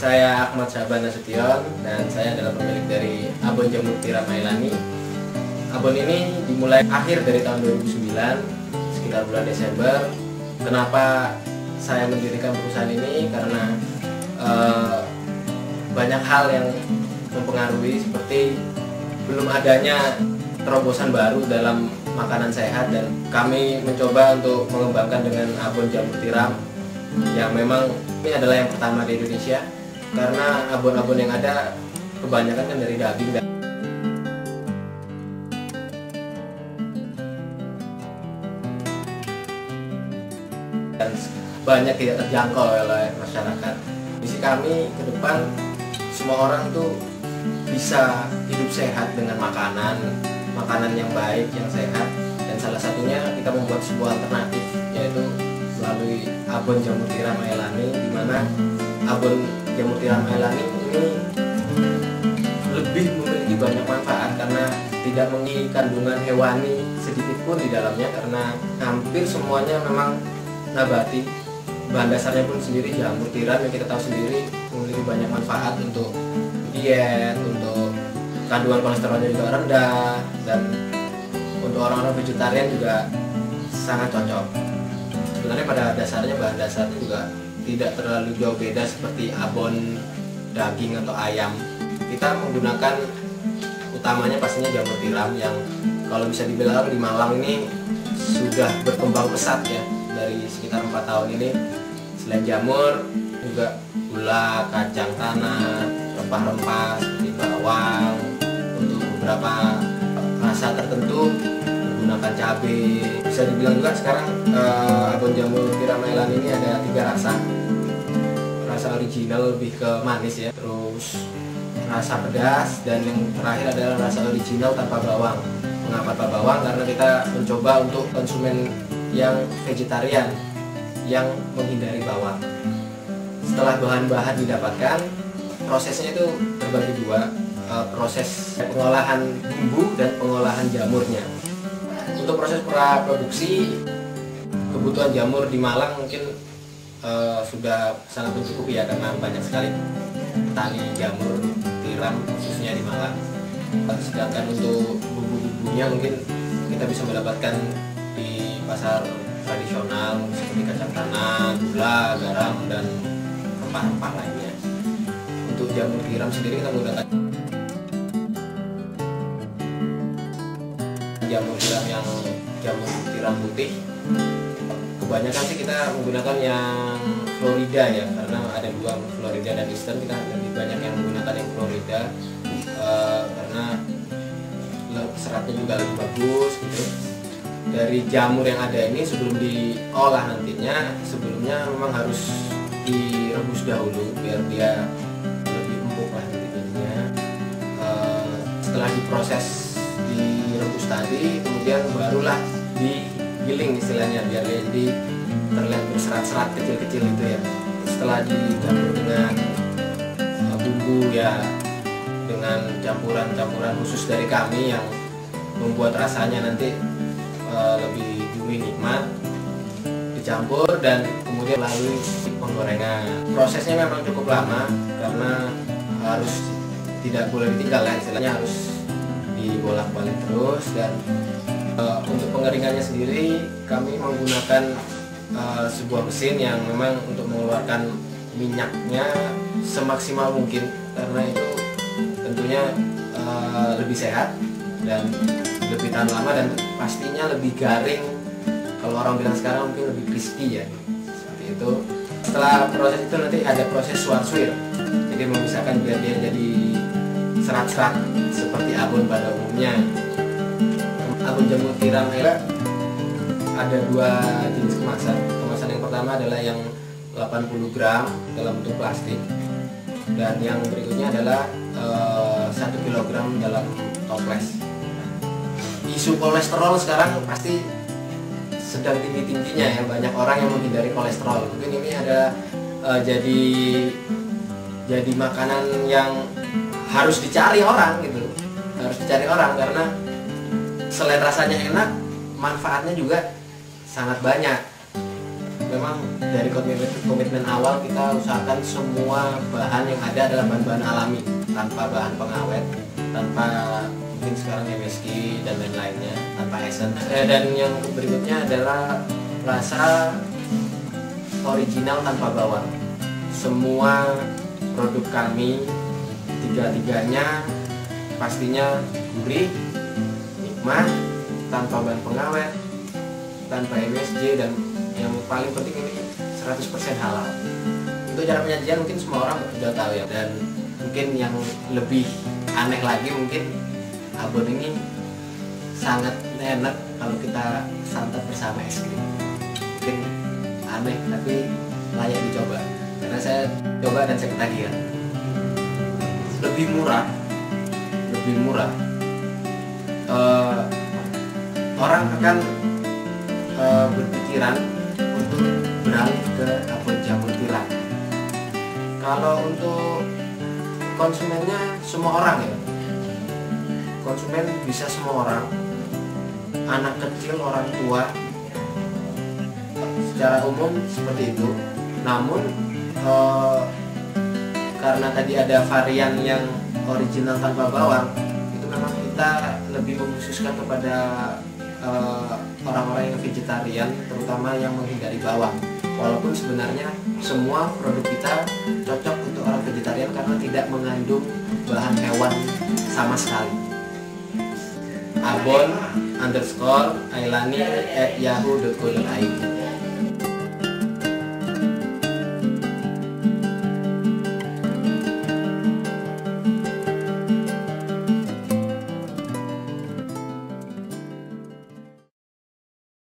Saya Ahmad Syahban Nasution dan saya adalah pemilik dari Abon Jamur Tiram Mailani. Abon ini dimulai akhir dari tahun 2009, sekitar bulan Desember. Kenapa saya mendirikan perusahaan ini? Karena banyak hal yang mempengaruhi, seperti belum adanya terobosan baru dalam makanan sehat, dan kami mencoba untuk mengembangkan dengan abon jamur tiram yang memang ini adalah yang pertama di Indonesia, karena abon-abon yang ada kebanyakan kan dari daging dan banyak tidak terjangkau oleh masyarakat. Misi kami ke depan, semua orang tuh bisa hidup sehat dengan makanan yang baik, yang sehat, dan salah satunya kita membuat sebuah alternatif, yaitu melalui abon jamur tiram Mailani, di mana abon jamur tiram Mailani ini lebih memiliki banyak manfaat karena tidak memiliki kandungan hewani sedikit pun di dalamnya, karena hampir semuanya memang nabati. Bahan dasarnya pun sendiri jamur tiram yang kita tahu sendiri memiliki banyak manfaat untuk diet, untuk kandungan kolesterolnya juga rendah, dan untuk orang-orang vegetarian juga sangat cocok. Sebenarnya pada dasarnya bahan dasarnya juga tidak terlalu jauh beda seperti abon daging atau ayam. Kita menggunakan utamanya pastinya jamur tiram yang kalau bisa dibilang di Malang ini sudah berkembang pesat ya dari sekitar 4 tahun ini. Selain jamur juga gula, kacang tanah, rempah-rempah seperti bawang, untuk beberapa rasa tertentu menggunakan cabai. Bisa dibilang juga sekarang abon jamur tiram Mailani ini ada 3 rasa. Rasa original lebih ke manis ya, terus rasa pedas, dan yang terakhir adalah rasa original tanpa bawang. Mengapa tanpa bawang? Karena kita mencoba untuk konsumen yang vegetarian yang menghindari bawang. Setelah bahan-bahan didapatkan, prosesnya itu terbagi 2, proses pengolahan bumbu dan pengolahan jamurnya. Untuk proses produksi, kebutuhan jamur di Malang mungkin sudah sangat mencukupi ya, karena banyak sekali petani jamur tiram khususnya di Malang. Sedangkan untuk bumbu-bumbunya mungkin kita bisa mendapatkan di pasar tradisional seperti kacang tanah, gula, garam, dan rempah-rempah lainnya. Untuk jamur tiram sendiri kita menggunakan jamur tiram yang jamur tiram putih. Kebanyakan sih kita menggunakan yang Florida ya, karena ada 2, Florida dan Eastern. Kita lebih banyak yang menggunakan yang Florida karena seratnya juga lebih bagus gitu. Dari jamur yang ada ini, sebelum diolah nantinya, sebelumnya memang harus direbus dahulu biar dia lebih empuk lah jadinya. Setelah diproses, direbus tadi, kemudian barulah digiling istilahnya, biar dia jadi terlihat berserat-serat kecil-kecil itu ya. Setelah dicampur dengan bumbu ya, dengan campuran-campuran khusus dari kami yang membuat rasanya nanti lebih gurih nikmat, dicampur dan kemudian melalui penggorengan. Prosesnya memang cukup lama karena harus tidak boleh ditinggal ya, istilahnya harus dibolak-balik terus. Dan untuk pengeringannya sendiri kami menggunakan sebuah mesin yang memang untuk mengeluarkan minyaknya semaksimal mungkin, karena itu tentunya lebih sehat dan lebih tahan lama, dan pastinya lebih garing. Kalau orang bilang sekarang mungkin lebih crispy ya, seperti itu. Setelah proses itu nanti ada proses suar-suir, jadi memisahkan biar dia jadi serat-serat seperti abon pada umumnya. Abon jamur tiram ada 2 jenis kemasan. Kemasan yang pertama adalah yang 80 gram dalam bentuk plastik, dan yang berikutnya adalah 1 kilogram dalam toples. Isu kolesterol sekarang pasti sedang tinggi-tingginya ya, banyak orang yang menghindari kolesterol. Mungkin ini ada jadi makanan yang harus dicari orang gitu, harus dicari orang, karena selain rasanya enak, manfaatnya juga sangat banyak. memang dari komitmen awal kita usahakan semua bahan yang ada adalah bahan-bahan alami, tanpa bahan pengawet, tanpa mungkin sekarang MSG dan lain-lainnya, tanpa essence. Dan yang berikutnya adalah rasa original tanpa bawang. Semua produk kami tiga-tiganya pastinya gurih, nikmat, tanpa bahan pengawet, tanpa MSG, dan yang paling penting ini 100% halal. Untuk cara penyajian mungkin semua orang sudah tahu ya, dan mungkin yang lebih aneh lagi mungkin abon ini sangat enak kalau kita santap bersama es krim. Mungkin aneh tapi layak dicoba karena saya coba dan saya ketagihan. Lebih murah, orang akan berpikiran untuk beralih ke abon jamur tiram. Kalau untuk konsumennya semua orang ya, konsumen bisa semua orang, anak kecil, orang tua, secara umum seperti itu. Namun karena tadi ada varian yang original tanpa bawang, itu memang kita lebih mengkhususkan kepada orang-orang yang vegetarian, terutama yang menghindari bawang. Walaupun sebenarnya semua produk kita cocok untuk orang vegetarian karena tidak mengandung bahan hewan sama sekali. abon_ailani@yahoo.co.id